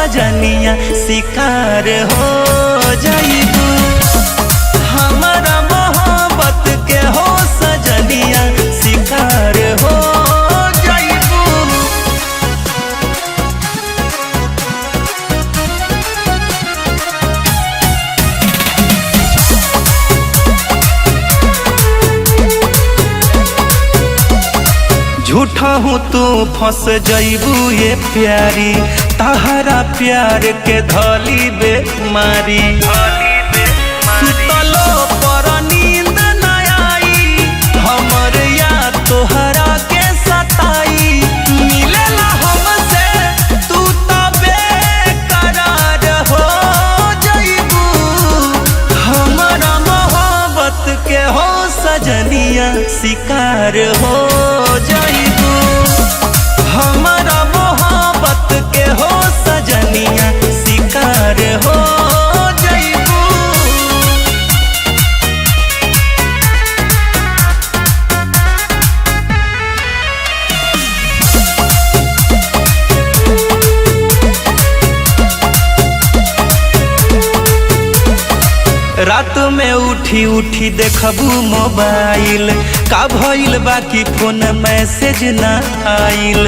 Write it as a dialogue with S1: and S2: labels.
S1: सजनिया शिकार हो जाइबू। हमारा मोहब्बत के हो सजनिया शिकार हो जाइबू। झूठा हूँ तू फंस जइबू ये प्यारी, तहरा प्यार के धली बेमारी। सुतलो पर नींद न आई, हमर याद तोहरा के सताई। मिलेला हमसे तू तो बेकरार हो जइबू। हमारा मोहब्बत के हो सजनिया शिकार हो जाइबू। हमारा मोहब्बत के हो सजनिया शिकार हो जाइबू। रात में उठी उठी देखबू मोबाइल, का भइल बाकी फोन मैसेज ना आइल।